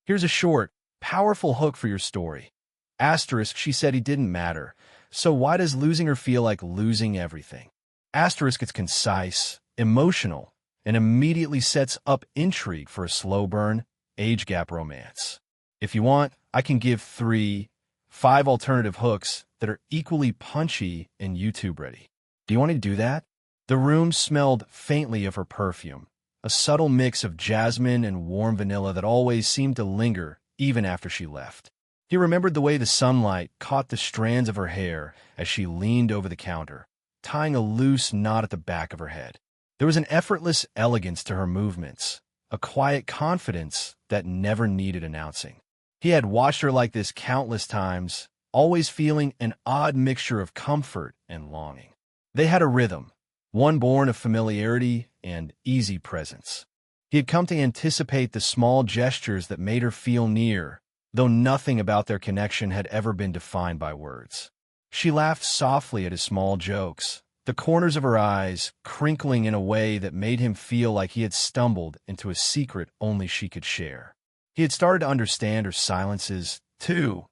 Here's a short, powerful hook for your story. Asterisk, she said he didn't matter. So why does losing her feel like losing everything? Asterisk, it's concise, emotional, and immediately sets up intrigue for a slow burn, age gap romance. If you want, I can give 5 alternative hooks that are equally punchy and YouTube ready. Do you want to do that? The room smelled faintly of her perfume, a subtle mix of jasmine and warm vanilla that always seemed to linger even after she left. He remembered the way the sunlight caught the strands of her hair as she leaned over the counter, tying a loose knot at the back of her head. There was an effortless elegance to her movements, a quiet confidence that never needed announcing. He had watched her like this countless times, always feeling an odd mixture of comfort and longing. They had a rhythm, one born of familiarity and easy presence. He had come to anticipate the small gestures that made her feel near, though nothing about their connection had ever been defined by words. She laughed softly at his small jokes, the corners of her eyes crinkling in a way that made him feel like he had stumbled into a secret only she could share. He had started to understand her silences, too,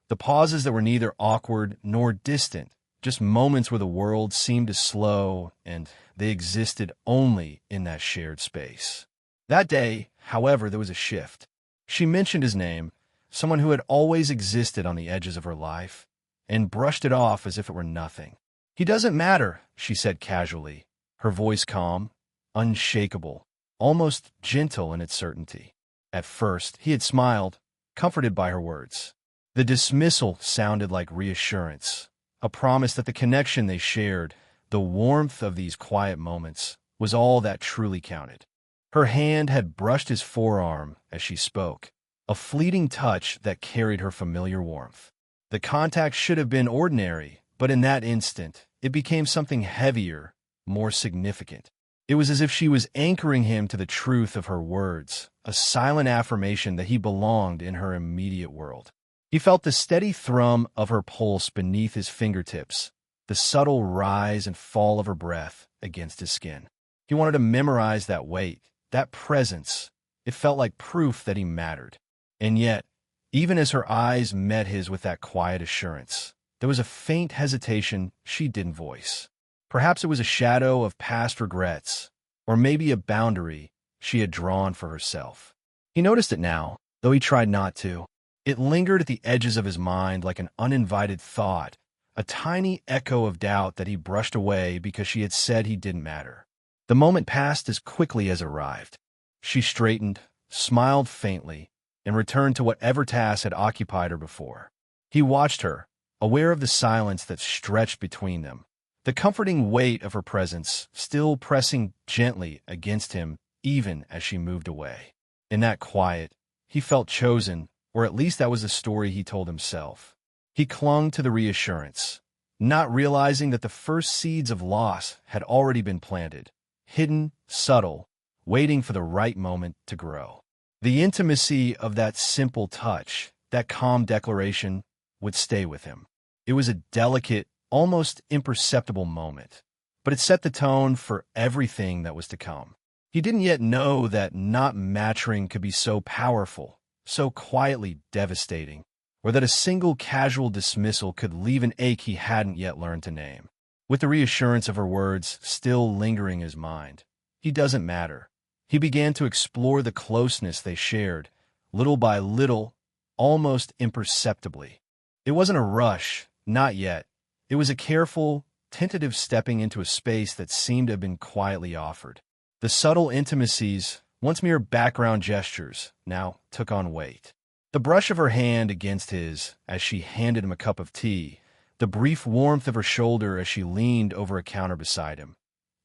the pauses that were neither awkward nor distant, just moments where the world seemed to slow and they existed only in that shared space. That day, however, there was a shift. She mentioned his name, someone who had always existed on the edges of her life, and brushed it off as if it were nothing. He doesn't matter, she said casually, her voice calm, unshakable, almost gentle in its certainty. At first, he had smiled, comforted by her words. The dismissal sounded like reassurance, a promise that the connection they shared, the warmth of these quiet moments, was all that truly counted. Her hand had brushed his forearm as she spoke, a fleeting touch that carried her familiar warmth. The contact should have been ordinary, but in that instant, it became something heavier, more significant. It was as if she was anchoring him to the truth of her words, a silent affirmation that he belonged in her immediate world. He felt the steady thrum of her pulse beneath his fingertips, the subtle rise and fall of her breath against his skin. He wanted to memorize that weight, that presence. It felt like proof that he mattered. And yet, even as her eyes met his with that quiet assurance, there was a faint hesitation she didn't voice. Perhaps it was a shadow of past regrets, or maybe a boundary she had drawn for herself. He noticed it now, though he tried not to. It lingered at the edges of his mind like an uninvited thought, a tiny echo of doubt that he brushed away because she had said he didn't matter. The moment passed as quickly as it arrived. She straightened, smiled faintly, and returned to whatever task had occupied her before. He watched her, aware of the silence that stretched between them, the comforting weight of her presence still pressing gently against him even as she moved away. In that quiet, he felt chosen, or at least that was the story he told himself. He clung to the reassurance, not realizing that the first seeds of loss had already been planted, hidden, subtle, waiting for the right moment to grow. The intimacy of that simple touch, that calm declaration, would stay with him. It was a delicate, almost imperceptible moment, but it set the tone for everything that was to come. He didn't yet know that not matching could be so powerful, so quietly devastating, or that a single casual dismissal could leave an ache he hadn't yet learned to name. With the reassurance of her words still lingering in his mind, he doesn't matter. He began to explore the closeness they shared, little by little, almost imperceptibly. It wasn't a rush, not yet. It was a careful, tentative stepping into a space that seemed to have been quietly offered. The subtle intimacies, once mere background gestures, now took on weight. The brush of her hand against his as she handed him a cup of tea, the brief warmth of her shoulder as she leaned over a counter beside him,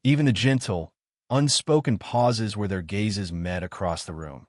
even the gentle, unspoken pauses where their gazes met across the room.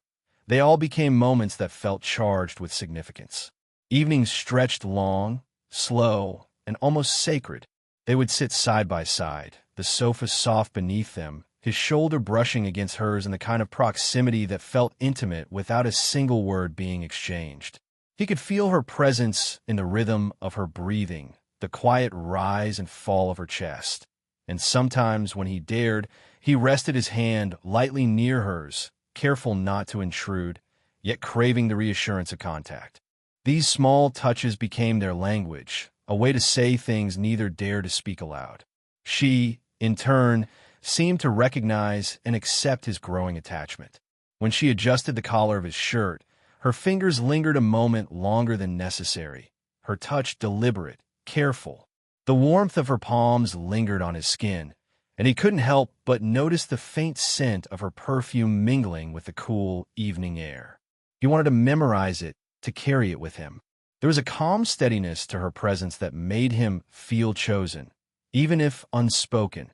They all became moments that felt charged with significance. Evenings stretched long, slow, and almost sacred. They would sit side by side, the sofa soft beneath them, his shoulder brushing against hers in the kind of proximity that felt intimate without a single word being exchanged. He could feel her presence in the rhythm of her breathing, the quiet rise and fall of her chest. And sometimes, when he dared, he rested his hand lightly near hers, careful not to intrude, yet craving the reassurance of contact. These small touches became their language, a way to say things neither dared to speak aloud. She, in turn, seemed to recognize and accept his growing attachment. When she adjusted the collar of his shirt, her fingers lingered a moment longer than necessary, her touch deliberate, careful. The warmth of her palms lingered on his skin, and he couldn't help but notice the faint scent of her perfume mingling with the cool evening air. He wanted to memorize it, to carry it with him. There was a calm steadiness to her presence that made him feel chosen, even if unspoken,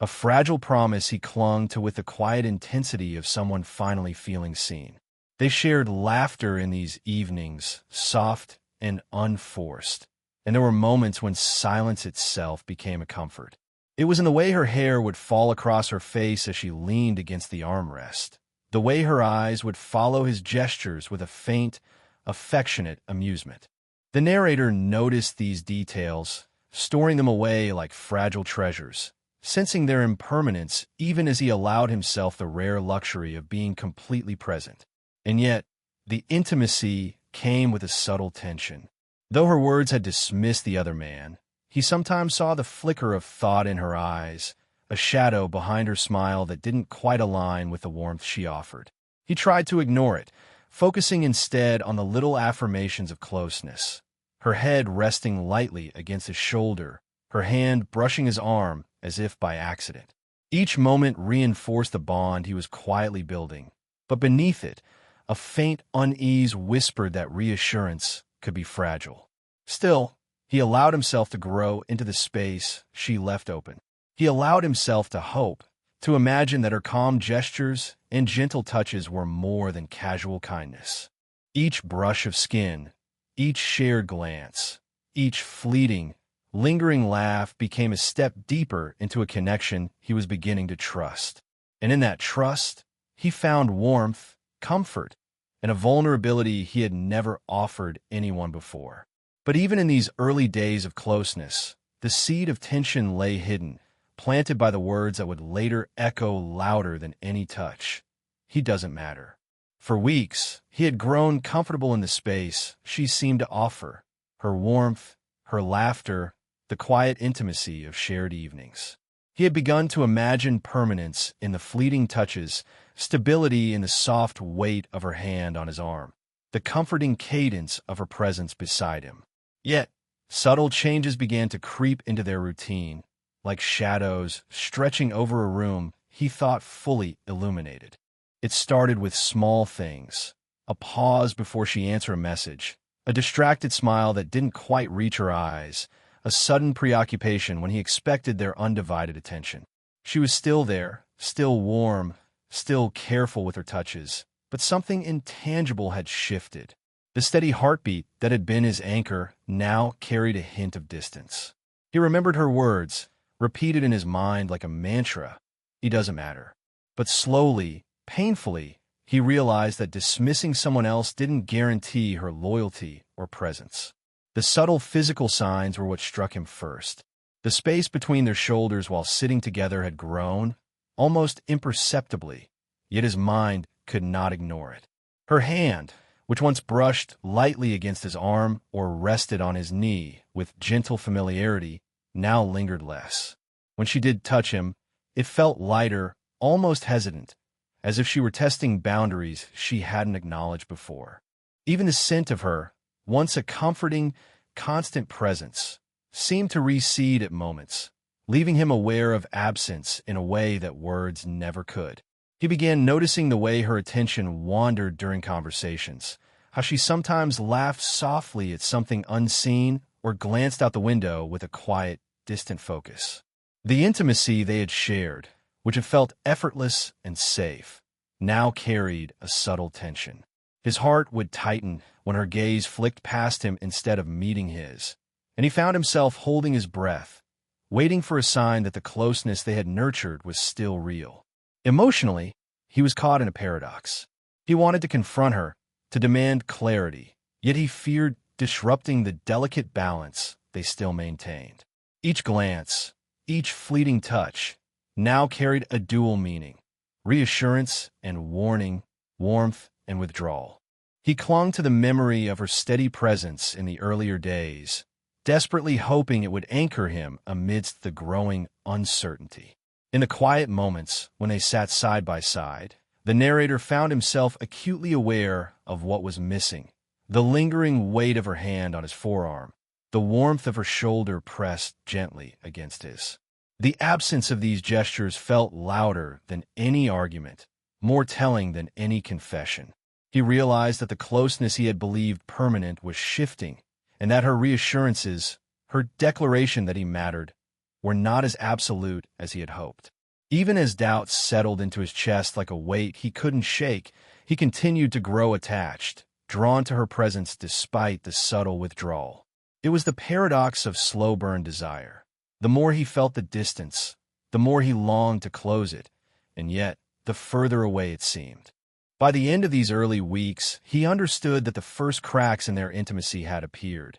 a fragile promise he clung to with the quiet intensity of someone finally feeling seen. They shared laughter in these evenings, soft and unforced, and there were moments when silence itself became a comfort. It was in the way her hair would fall across her face as she leaned against the armrest, the way her eyes would follow his gestures with a faint, affectionate amusement. The narrator noticed these details, storing them away like fragile treasures, sensing their impermanence even as he allowed himself the rare luxury of being completely present. And yet, the intimacy came with a subtle tension. Though her words had dismissed the other man, he sometimes saw the flicker of thought in her eyes, a shadow behind her smile that didn't quite align with the warmth she offered. He tried to ignore it, focusing instead on the little affirmations of closeness, her head resting lightly against his shoulder, her hand brushing his arm as if by accident. Each moment reinforced the bond he was quietly building, but beneath it, a faint unease whispered that reassurance could be fragile. Still, he allowed himself to grow into the space she left open. He allowed himself to hope, to imagine that her calm gestures and gentle touches were more than casual kindness. Each brush of skin, each shared glance, each fleeting, lingering laugh became a step deeper into a connection he was beginning to trust. And in that trust, he found warmth, comfort, and a vulnerability he had never offered anyone before. But even in these early days of closeness, the seed of tension lay hidden, planted by the words that would later echo louder than any touch. He doesn't matter. For weeks, he had grown comfortable in the space she seemed to offer, her warmth, her laughter, the quiet intimacy of shared evenings. He had begun to imagine permanence in the fleeting touches, stability in the soft weight of her hand on his arm, the comforting cadence of her presence beside him. Yet, subtle changes began to creep into their routine, like shadows stretching over a room he thought fully illuminated. It started with small things, a pause before she answered a message, a distracted smile that didn't quite reach her eyes, a sudden preoccupation when he expected their undivided attention. She was still there, still warm, still careful with her touches, but something intangible had shifted. The steady heartbeat that had been his anchor now carried a hint of distance. He remembered her words, repeated in his mind like a mantra, "He doesn't matter." But slowly, painfully, he realized that dismissing someone else didn't guarantee her loyalty or presence. The subtle physical signs were what struck him first. The space between their shoulders while sitting together had grown, almost imperceptibly, yet his mind could not ignore it. Her hand, which once brushed lightly against his arm or rested on his knee with gentle familiarity, now lingered less. When she did touch him, it felt lighter, almost hesitant, as if she were testing boundaries she hadn't acknowledged before. Even the scent of her, once a comforting, constant presence, seemed to recede at moments, leaving him aware of absence in a way that words never could. He began noticing the way her attention wandered during conversations, how she sometimes laughed softly at something unseen or glanced out the window with a quiet, distant focus. The intimacy they had shared, which had felt effortless and safe, now carried a subtle tension. His heart would tighten when her gaze flicked past him instead of meeting his, and he found himself holding his breath, waiting for a sign that the closeness they had nurtured was still real. Emotionally, he was caught in a paradox. He wanted to confront her, to demand clarity, yet he feared disrupting the delicate balance they still maintained. Each glance, each fleeting touch, now carried a dual meaning: reassurance and warning, warmth and withdrawal. He clung to the memory of her steady presence in the earlier days, desperately hoping it would anchor him amidst the growing uncertainty. In the quiet moments when they sat side by side, the narrator found himself acutely aware of what was missing: the lingering weight of her hand on his forearm, the warmth of her shoulder pressed gently against his. The absence of these gestures felt louder than any argument, more telling than any confession. He realized that the closeness he had believed permanent was shifting, and that her reassurances, her declaration that he mattered, were not as absolute as he had hoped. Even as doubts settled into his chest like a weight he couldn't shake, he continued to grow attached, drawn to her presence despite the subtle withdrawal. It was the paradox of slow-burn desire. The more he felt the distance, the more he longed to close it, and yet the further away it seemed. By the end of these early weeks, he understood that the first cracks in their intimacy had appeared.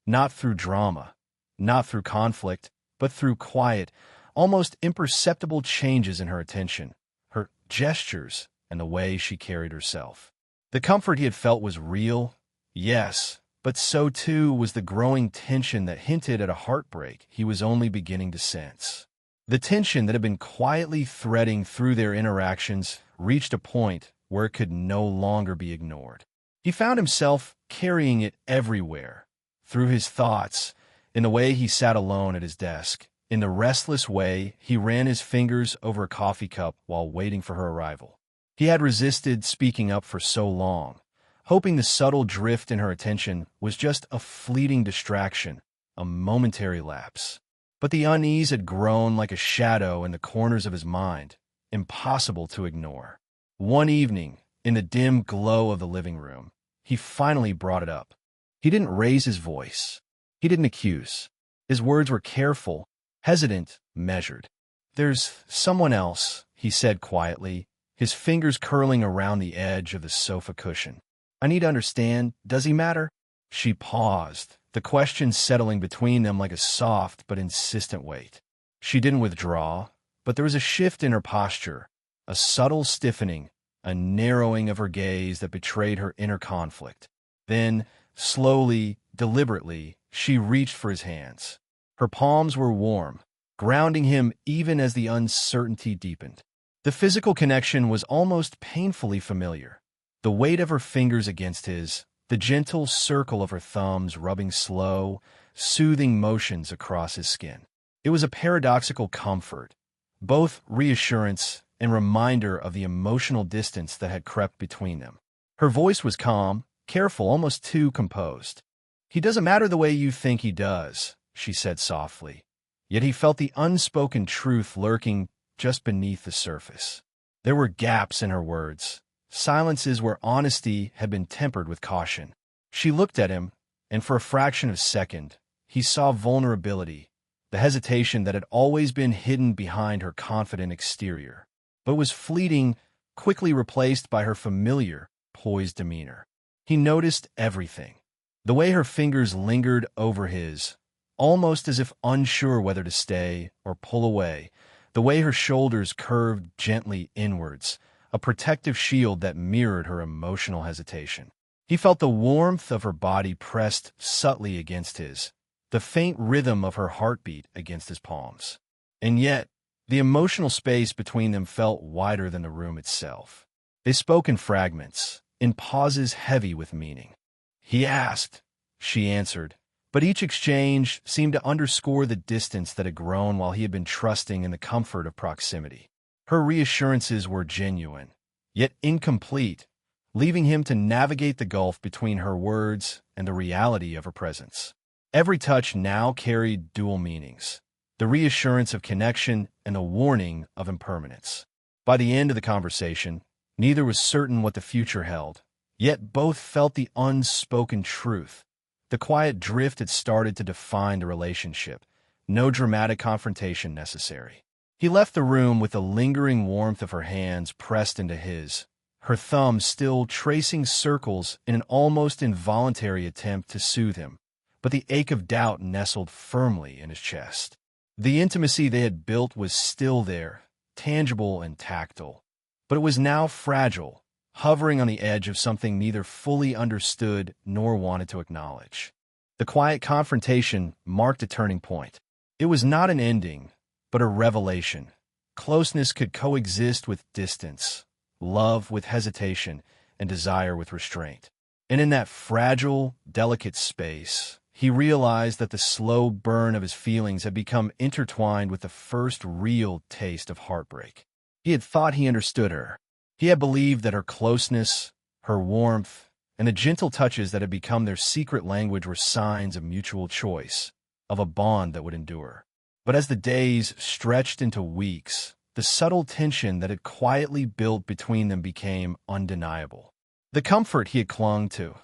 Not through drama, not through conflict, but through quiet, almost imperceptible changes in her attention, her gestures, and the way she carried herself. The comfort he had felt was real, yes, but so too was the growing tension that hinted at a heartbreak he was only beginning to sense. The tension that had been quietly threading through their interactions reached a point where it could no longer be ignored. He found himself carrying it everywhere, through his thoughts, in the way he sat alone at his desk, in the restless way he ran his fingers over a coffee cup while waiting for her arrival. He had resisted speaking up for so long, hoping the subtle drift in her attention was just a fleeting distraction, a momentary lapse. But the unease had grown like a shadow in the corners of his mind, impossible to ignore. One evening, in the dim glow of the living room, he finally brought it up. He didn't raise his voice. He didn't accuse. His words were careful, hesitant, measured. "There's someone else," he said quietly, his fingers curling around the edge of the sofa cushion. "I need to understand, does he matter?" She paused, the question settling between them like a soft but insistent weight. She didn't withdraw, but there was a shift in her posture, a subtle stiffening, a narrowing of her gaze that betrayed her inner conflict. Then, slowly, deliberately, she reached for his hands. Her palms were warm, grounding him even as the uncertainty deepened. The physical connection was almost painfully familiar. The weight of her fingers against his, the gentle circle of her thumbs rubbing slow, soothing motions across his skin. It was a paradoxical comfort, both reassurance and reminder of the emotional distance that had crept between them. Her voice was calm, careful, almost too composed. "He doesn't matter the way you think he does," she said softly. Yet he felt the unspoken truth lurking just beneath the surface. There were gaps in her words, silences where honesty had been tempered with caution. She looked at him, and for a fraction of a second, he saw vulnerability, the hesitation that had always been hidden behind her confident exterior, but was fleeting, quickly replaced by her familiar, poised demeanor. He noticed everything. The way her fingers lingered over his, almost as if unsure whether to stay or pull away, the way her shoulders curved gently inwards, a protective shield that mirrored her emotional hesitation. He felt the warmth of her body pressed subtly against his, the faint rhythm of her heartbeat against his palms. And yet, the emotional space between them felt wider than the room itself. They spoke in fragments, in pauses heavy with meaning. "He asked," she answered, but each exchange seemed to underscore the distance that had grown while he had been trusting in the comfort of proximity. Her reassurances were genuine, yet incomplete, leaving him to navigate the gulf between her words and the reality of her presence. Every touch now carried dual meanings, the reassurance of connection and the warning of impermanence. By the end of the conversation, neither was certain what the future held, yet both felt the unspoken truth. The quiet drift had started to define the relationship, no dramatic confrontation necessary. He left the room with the lingering warmth of her hands pressed into his, her thumbs still tracing circles in an almost involuntary attempt to soothe him, but the ache of doubt nestled firmly in his chest. The intimacy they had built was still there, tangible and tactile, but it was now fragile, hovering on the edge of something neither fully understood nor wanted to acknowledge. The quiet confrontation marked a turning point. It was not an ending, but a revelation. Closeness could coexist with distance, love with hesitation, and desire with restraint. And in that fragile, delicate space, he realized that the slow burn of his feelings had become intertwined with the first real taste of heartbreak. He had thought he understood her. He had believed that her closeness, her warmth, and the gentle touches that had become their secret language were signs of mutual choice, of a bond that would endure. But as the days stretched into weeks, the subtle tension that had quietly built between them became undeniable. The comfort he had clung to,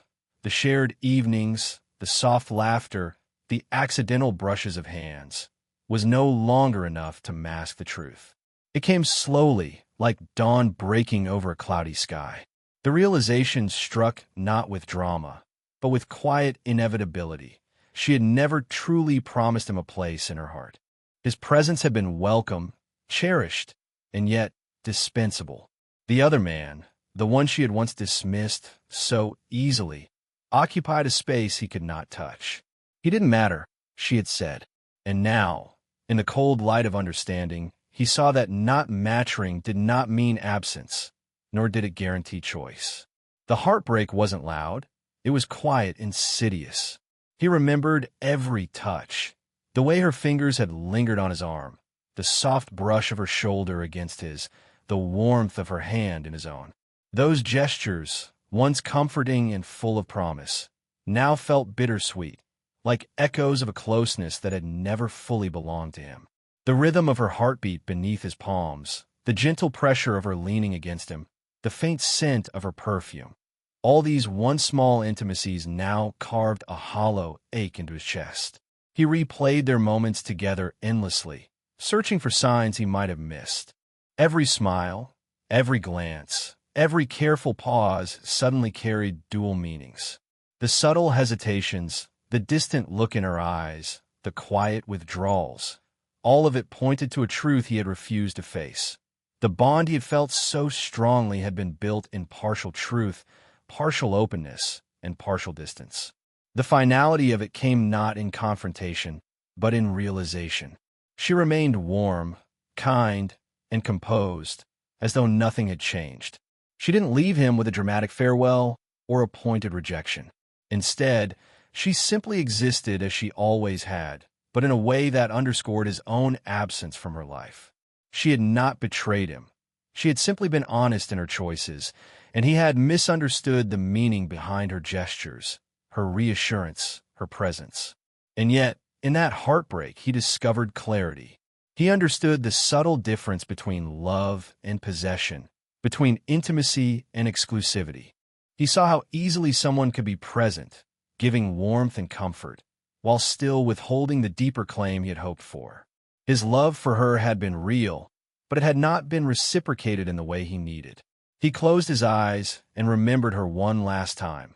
the shared evenings, the soft laughter, the accidental brushes of hands, was no longer enough to mask the truth. It came slowly, like dawn breaking over a cloudy sky. The realization struck not with drama, but with quiet inevitability. She had never truly promised him a place in her heart. His presence had been welcome, cherished, and yet dispensable. The other man, the one she had once dismissed so easily, occupied a space he could not touch. He didn't matter, she had said. And now, in the cold light of understanding, he saw that not matching did not mean absence, nor did it guarantee choice. The heartbreak wasn't loud. It was quiet, insidious. He remembered every touch, the way her fingers had lingered on his arm, the soft brush of her shoulder against his, the warmth of her hand in his own. Those gestures, once comforting and full of promise, now felt bittersweet, like echoes of a closeness that had never fully belonged to him. The rhythm of her heartbeat beneath his palms, the gentle pressure of her leaning against him, the faint scent of her perfume. All these once small intimacies now carved a hollow ache into his chest. He replayed their moments together endlessly, searching for signs he might have missed. Every smile, every glance, every careful pause suddenly carried dual meanings. The subtle hesitations, the distant look in her eyes, the quiet withdrawals, all of it pointed to a truth he had refused to face. The bond he had felt so strongly had been built in partial truth, partial openness, and partial distance. The finality of it came not in confrontation, but in realization. She remained warm, kind, and composed, as though nothing had changed. She didn't leave him with a dramatic farewell or a pointed rejection. Instead, she simply existed as she always had, but in a way that underscored his own absence from her life. She had not betrayed him. She had simply been honest in her choices, and he had misunderstood the meaning behind her gestures, her reassurance, her presence. And yet, in that heartbreak, he discovered clarity. He understood the subtle difference between love and possession, between intimacy and exclusivity. He saw how easily someone could be present, giving warmth and comfort, while still withholding the deeper claim he had hoped for. His love for her had been real, but it had not been reciprocated in the way he needed. He closed his eyes and remembered her one last time,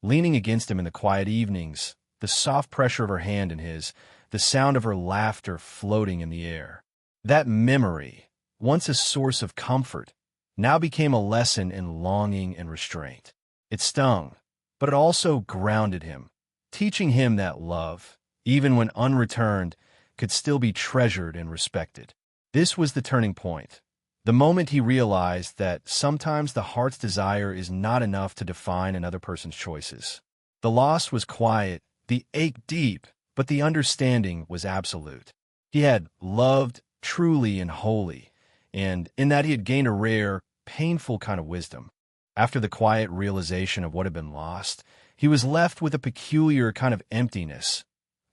leaning against him in the quiet evenings, the soft pressure of her hand in his, the sound of her laughter floating in the air. That memory, once a source of comfort, now became a lesson in longing and restraint. It stung, but it also grounded him, teaching him that love, even when unreturned, could still be treasured and respected. This was the turning point, the moment he realized that sometimes the heart's desire is not enough to define another person's choices. The loss was quiet, the ache deep, but the understanding was absolute. He had loved truly and wholly, and in that he had gained a rare, painful kind of wisdom. After the quiet realization of what had been lost, he was left with a peculiar kind of emptiness,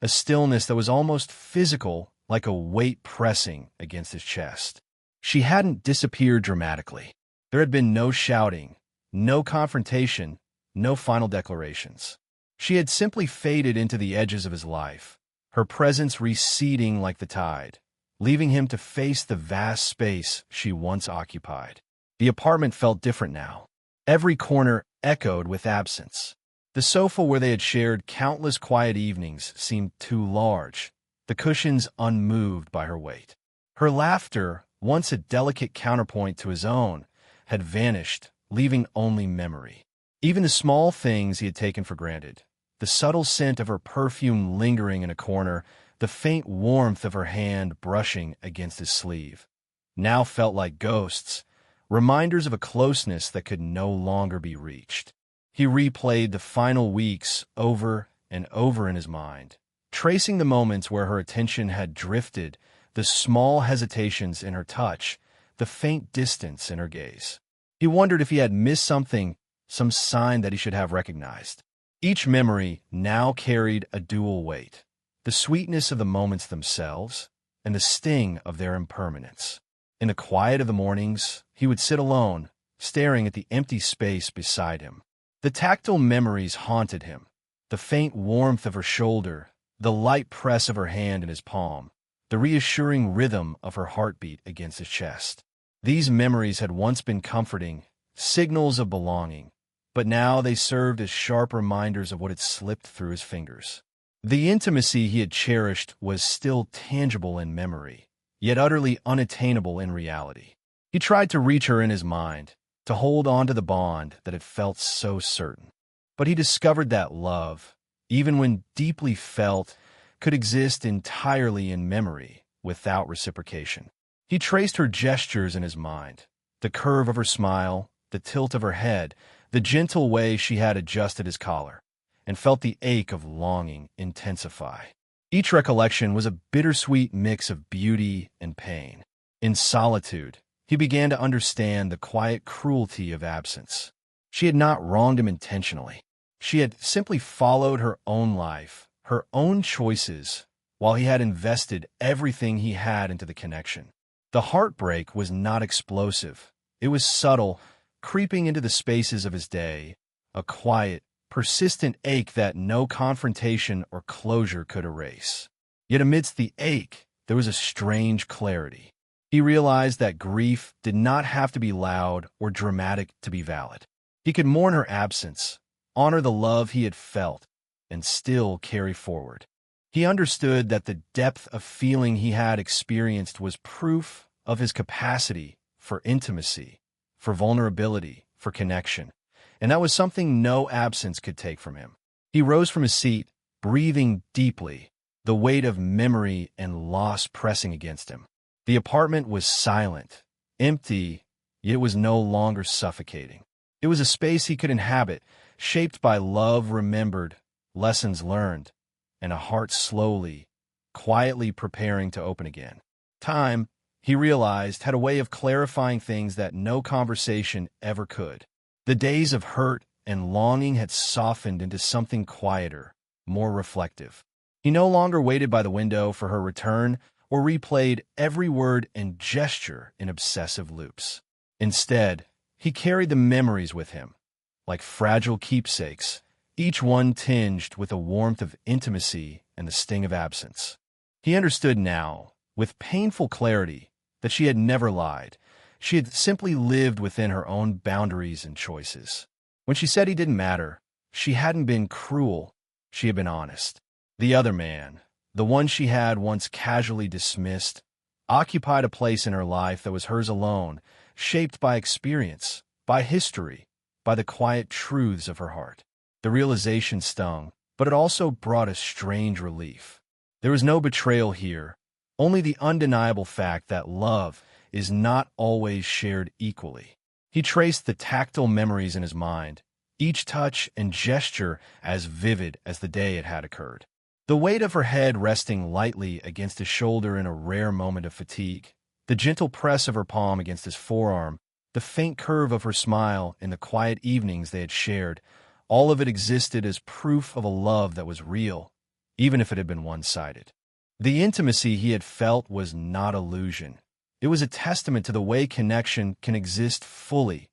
a stillness that was almost physical, like a weight pressing against his chest. She hadn't disappeared dramatically. There had been no shouting, no confrontation, no final declarations. She had simply faded into the edges of his life, her presence receding like the tide, leaving him to face the vast space she once occupied. The apartment felt different now. Every corner echoed with absence. The sofa where they had shared countless quiet evenings seemed too large, the cushions unmoved by her weight. Her laughter, once a delicate counterpoint to his own, had vanished, leaving only memory. Even the small things he had taken for granted, the subtle scent of her perfume lingering in a corner, the faint warmth of her hand brushing against his sleeve, now felt like ghosts, reminders of a closeness that could no longer be reached. He replayed the final weeks over and over in his mind, tracing the moments where her attention had drifted, the small hesitations in her touch, the faint distance in her gaze. He wondered if he had missed something, some sign that he should have recognized. Each memory now carried a dual weight, the sweetness of the moments themselves and the sting of their impermanence. In the quiet of the mornings, he would sit alone, staring at the empty space beside him. The tactile memories haunted him, the faint warmth of her shoulder, the light press of her hand in his palm, the reassuring rhythm of her heartbeat against his chest. These memories had once been comforting, signals of belonging, but now they served as sharp reminders of what had slipped through his fingers. The intimacy he had cherished was still tangible in memory, yet utterly unattainable in reality. He tried to reach her in his mind, to hold on to the bond that had felt so certain. But he discovered that love, even when deeply felt, could exist entirely in memory without reciprocation. He traced her gestures in his mind, the curve of her smile, the tilt of her head, the gentle way she had adjusted his collar, and felt the ache of longing intensify. Each recollection was a bittersweet mix of beauty and pain. In solitude, he began to understand the quiet cruelty of absence. She had not wronged him intentionally. She had simply followed her own life, her own choices, while he had invested everything he had into the connection. The heartbreak was not explosive. It was subtle, creeping into the spaces of his day, a quiet, persistent ache that no confrontation or closure could erase. Yet amidst the ache, there was a strange clarity. He realized that grief did not have to be loud or dramatic to be valid. He could mourn her absence, honor the love he had felt, and still carry forward. He understood that the depth of feeling he had experienced was proof of his capacity for intimacy, for vulnerability, for connection, and that was something no absence could take from him. He rose from his seat, breathing deeply, the weight of memory and loss pressing against him. The apartment was silent, empty, yet it was no longer suffocating. It was a space he could inhabit, shaped by love remembered, lessons learned, and a heart slowly, quietly preparing to open again. Time, he realized, had a way of clarifying things that no conversation ever could. The days of hurt and longing had softened into something quieter, more reflective. He no longer waited by the window for her return or replayed every word and gesture in obsessive loops. Instead, he carried the memories with him, like fragile keepsakes, each one tinged with the warmth of intimacy and the sting of absence. He understood now, with painful clarity, that she had never lied. She had simply lived within her own boundaries and choices. When she said he didn't matter, she hadn't been cruel, she had been honest. The other man, the one she had once casually dismissed, occupied a place in her life that was hers alone, shaped by experience, by history, by the quiet truths of her heart. The realization stung, but it also brought a strange relief. There was no betrayal here, only the undeniable fact that love is not always shared equally. He traced the tactile memories in his mind, each touch and gesture as vivid as the day it had occurred. The weight of her head resting lightly against his shoulder in a rare moment of fatigue, the gentle press of her palm against his forearm, the faint curve of her smile in the quiet evenings they had shared, all of it existed as proof of a love that was real, even if it had been one-sided. The intimacy he had felt was not illusion. It was a testament to the way connection can exist fully,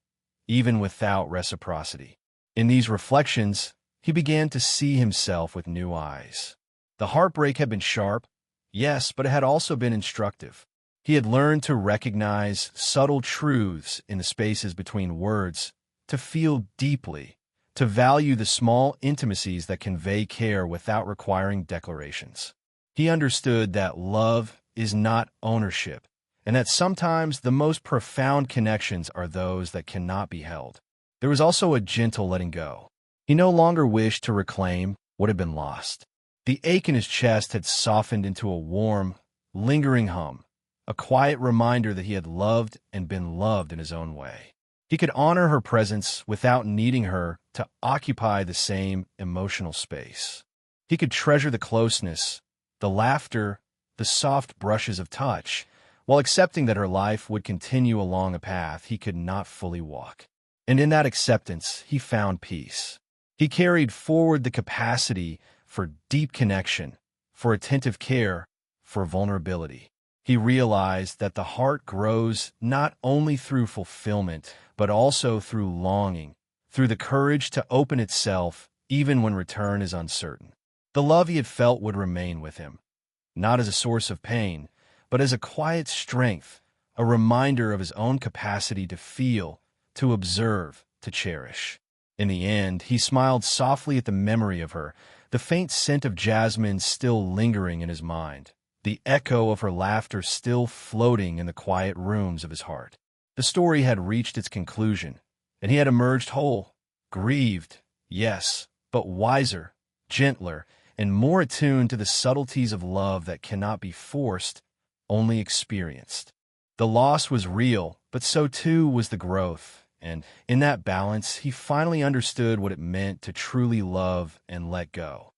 even without reciprocity. In these reflections, he began to see himself with new eyes. The heartbreak had been sharp, yes, but it had also been instructive. He had learned to recognize subtle truths in the spaces between words, to feel deeply, to value the small intimacies that convey care without requiring declarations. He understood that love is not ownership, and that sometimes the most profound connections are those that cannot be held. There was also a gentle letting go. He no longer wished to reclaim what had been lost. The ache in his chest had softened into a warm, lingering hum, a quiet reminder that he had loved and been loved in his own way. He could honor her presence without needing her to occupy the same emotional space. He could treasure the closeness, the laughter, the soft brushes of touch, while accepting that her life would continue along a path he could not fully walk. And in that acceptance, he found peace. He carried forward the capacity for deep connection, for attentive care, for vulnerability. He realized that the heart grows not only through fulfillment, but also through longing, through the courage to open itself even when return is uncertain. The love he had felt would remain with him, not as a source of pain, but as a quiet strength, a reminder of his own capacity to feel, to observe, to cherish. In the end, he smiled softly at the memory of her, the faint scent of jasmine still lingering in his mind, the echo of her laughter still floating in the quiet rooms of his heart. The story had reached its conclusion, and he had emerged whole, grieved, yes, but wiser, gentler, and more attuned to the subtleties of love that cannot be forced, only experienced. The loss was real, but so too was the growth, and in that balance he finally understood what it meant to truly love and let go.